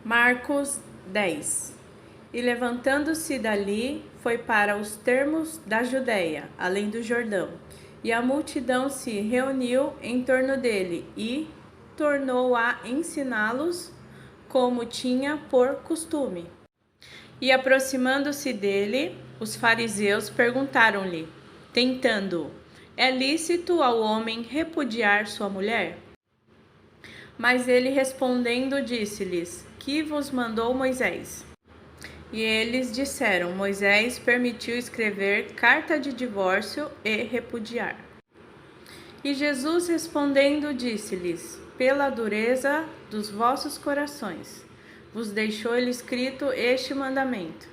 Marcos 10. E levantando-se dali, foi para os termos da Judéia, além do Jordão. E a multidão se reuniu em torno dele e tornou a ensiná-los como tinha por costume. E aproximando-se dele, os fariseus perguntaram-lhe, tentando: é lícito ao homem repudiar sua mulher? Mas ele respondendo disse-lhes: que vos mandou Moisés? E eles disseram: Moisés permitiu escrever carta de divórcio e repudiar. E Jesus respondendo disse-lhes: pela dureza dos vossos corações vos deixou ele escrito este mandamento.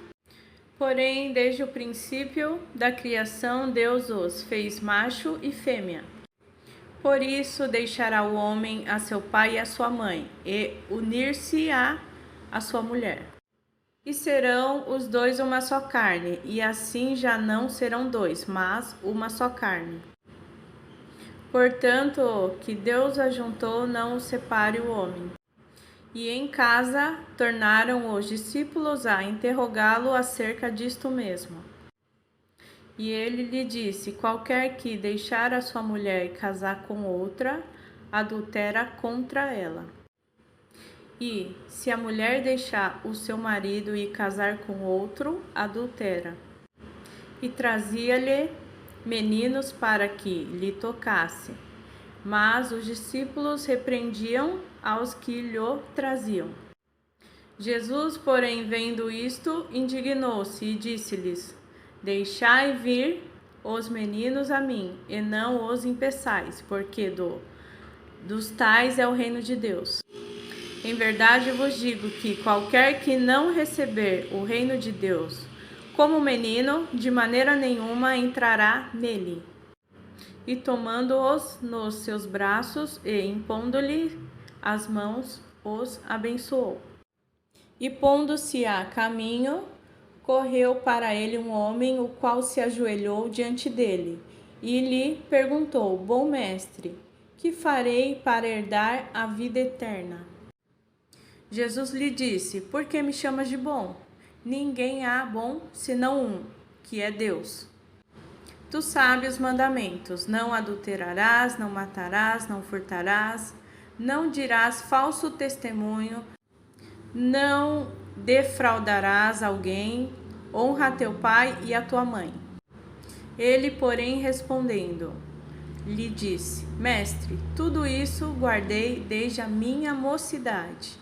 Porém, desde o princípio da criação, Deus os fez macho e fêmea. Por isso deixará o homem a seu pai e a sua mãe, e unir-se-á a sua mulher. E serão os dois uma só carne, e assim já não serão dois, mas uma só carne. Portanto, que Deus ajuntou, não o separe o homem. E em casa tornaram os discípulos a interrogá-lo acerca disto mesmo. E ele lhe disse: qualquer que deixar a sua mulher e casar com outra, adultera contra ela. E, se a mulher deixar o seu marido e casar com outro, adultera. E trazia-lhe meninos para que lhe tocasse. Mas os discípulos repreendiam aos que lhe traziam. Jesus, porém, vendo isto, indignou-se e disse-lhes: deixai vir os meninos a mim, e não os impeçais, porque dos tais é o reino de Deus. Em verdade vos digo que qualquer que não receber o reino de Deus como menino, de maneira nenhuma entrará nele. E tomando-os nos seus braços e impondo-lhe as mãos, os abençoou. E pondo-se a caminho, correu para ele um homem, o qual se ajoelhou diante dele, e lhe perguntou: bom mestre, que farei para herdar a vida eterna? Jesus lhe disse: por que me chamas de bom? Ninguém há bom senão um, que é Deus. Tu sabes os mandamentos: não adulterarás, não matarás, não furtarás, não dirás falso testemunho, não defraudarás alguém, honra a teu pai e a tua mãe. Ele, porém, respondendo, lhe disse: mestre, tudo isso guardei desde a minha mocidade.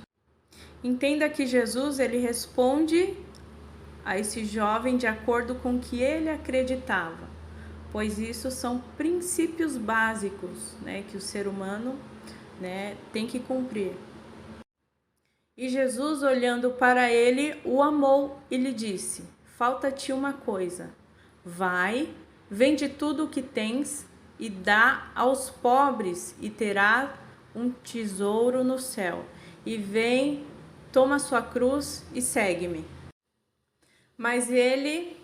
Entenda que Jesus ele responde a esse jovem de acordo com o que ele acreditava, pois isso são princípios básicos, que o ser humano, tem que cumprir. E Jesus, olhando para ele, o amou e lhe disse: falta-te uma coisa. Vai, vende tudo o que tens e dá aos pobres, e terás um tesouro no céu. E vem, toma sua cruz e segue-me. Mas ele,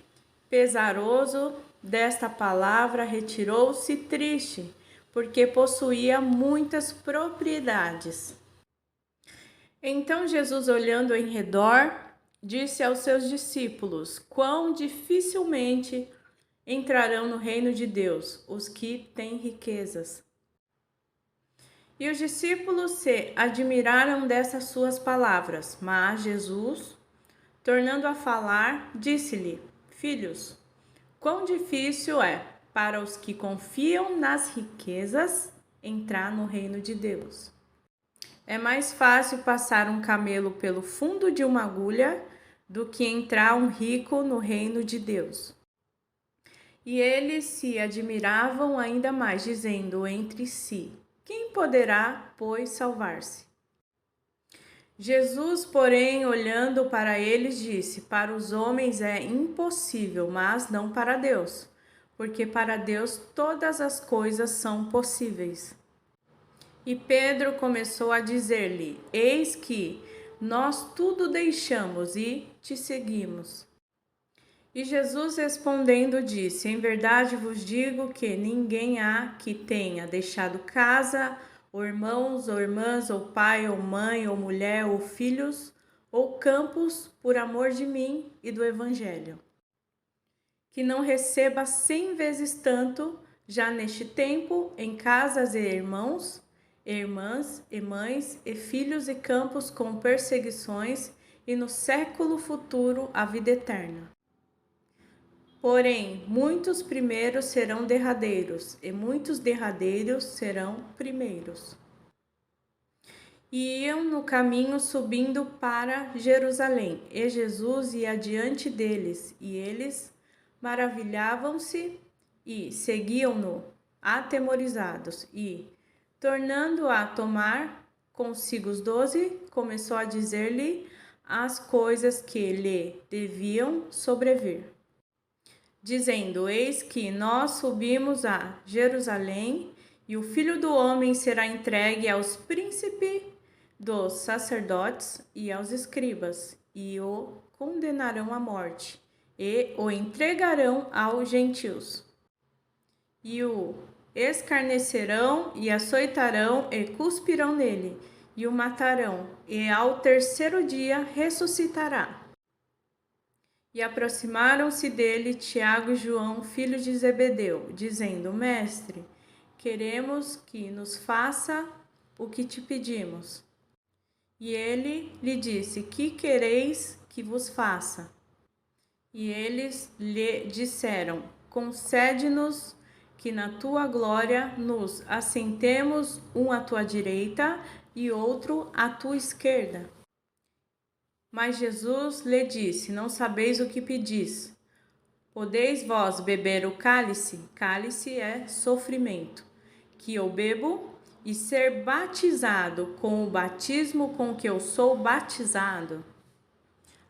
pesaroso desta palavra, retirou-se triste, porque possuía muitas propriedades. Então Jesus, olhando em redor, disse aos seus discípulos: quão dificilmente entrarão no reino de Deus os que têm riquezas. E os discípulos se admiraram dessas suas palavras, mas Jesus, tornando a falar, disse-lhe: filhos, quão difícil é para os que confiam nas riquezas entrar no reino de Deus. É mais fácil passar um camelo pelo fundo de uma agulha do que entrar um rico no reino de Deus. E eles se admiravam ainda mais, dizendo entre si: quem poderá, pois, salvar-se? Jesus, porém, olhando para eles, disse: para os homens é impossível, mas não para Deus, porque para Deus todas as coisas são possíveis. E Pedro começou a dizer-lhe: eis que nós tudo deixamos e te seguimos. E Jesus respondendo disse: em verdade vos digo que ninguém há que tenha deixado casa, ou irmãos, ou irmãs, ou pai, ou mãe, ou mulher, ou filhos, ou campos por amor de mim e do Evangelho. Que não receba 100 vezes tanto, já neste tempo, em casas e irmãos, e irmãs, e mães, e filhos e campos com perseguições, e no século futuro a vida eterna. Porém, muitos primeiros serão derradeiros, e muitos derradeiros serão primeiros. E iam no caminho subindo para Jerusalém, e Jesus ia adiante deles, e eles maravilhavam-se e seguiam-no, atemorizados, e, tornando a tomar consigo os 12, começou a dizer-lhe as coisas que lhe deviam sobrevir, dizendo: Eis que nós subimos a Jerusalém, e o Filho do Homem será entregue aos príncipes dos sacerdotes e aos escribas, e o condenarão à morte, e o entregarão aos gentios, e o escarnecerão, e açoitarão, e cuspirão nele, e o matarão, e ao terceiro dia ressuscitará. E aproximaram-se dele Tiago e João, filhos de Zebedeu, dizendo: Mestre, queremos que nos faça o que te pedimos. E ele lhe disse: Que quereis que vos faça? E eles lhe disseram: Concede-nos que na tua glória nos assentemos, um à tua direita e outro à tua esquerda. Mas Jesus lhe disse: Não sabeis o que pedis. Podeis vós beber o cálice? Cálice é sofrimento, que eu bebo, e ser batizado com o batismo com que eu sou batizado?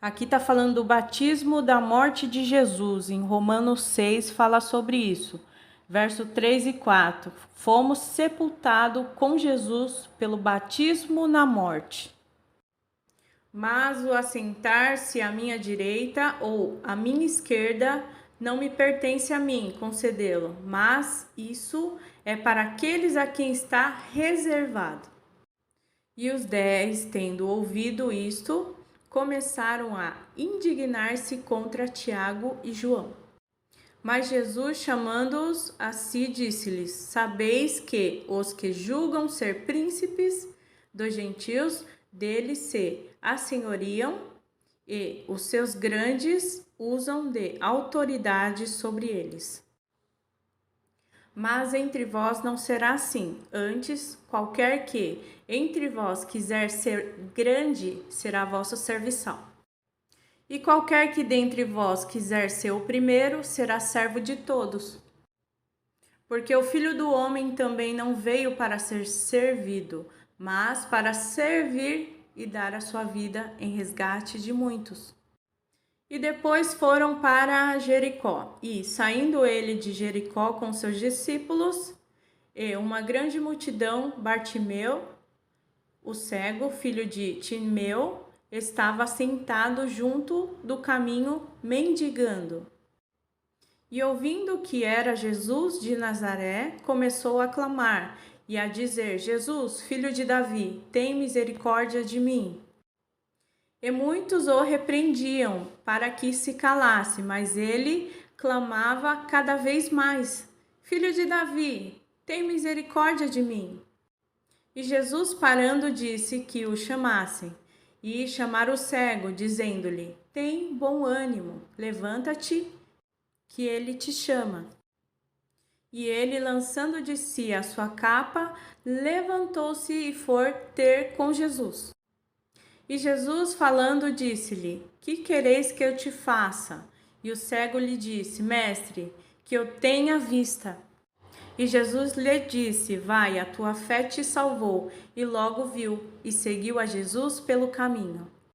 Aqui está falando do batismo da morte de Jesus. Em Romanos 6 fala sobre isso. Verso 3 e 4. Fomos sepultados com Jesus pelo batismo na morte. Mas o assentar-se à minha direita ou à minha esquerda não me pertence a mim concedê-lo, mas isso é para aqueles a quem está reservado. E os 10, tendo ouvido isto, começaram a indignar-se contra Tiago e João. Mas Jesus, chamando-os a si, disse-lhes: Sabeis que os que julgam ser príncipes dos gentios deles se assenhoriam, e os seus grandes usam de autoridade sobre eles. Mas entre vós não será assim. Antes, qualquer que entre vós quiser ser grande, será vosso serviçal. E qualquer que dentre vós quiser ser o primeiro, será servo de todos. Porque o Filho do Homem também não veio para ser servido, mas para servir e dar a sua vida em resgate de muitos. E depois foram para Jericó, e saindo ele de Jericó com seus discípulos, e uma grande multidão, Bartimeu, o cego, filho de Timeu, estava sentado junto do caminho, mendigando. E ouvindo que era Jesus de Nazaré, começou a clamar e a dizer: Jesus, filho de Davi, tem misericórdia de mim. E muitos o repreendiam para que se calasse, mas ele clamava cada vez mais: Filho de Davi, tem misericórdia de mim. E Jesus, parando, disse que o chamassem. E chamaram o cego, dizendo-lhe: Tem bom ânimo, levanta-te, que ele te chama. E ele, lançando de si a sua capa, levantou-se e foi ter com Jesus. E Jesus, falando, disse-lhe: Que quereis que eu te faça? E o cego lhe disse: Mestre, que eu tenha vista. E Jesus lhe disse: Vai, a tua fé te salvou. E logo viu e seguiu a Jesus pelo caminho.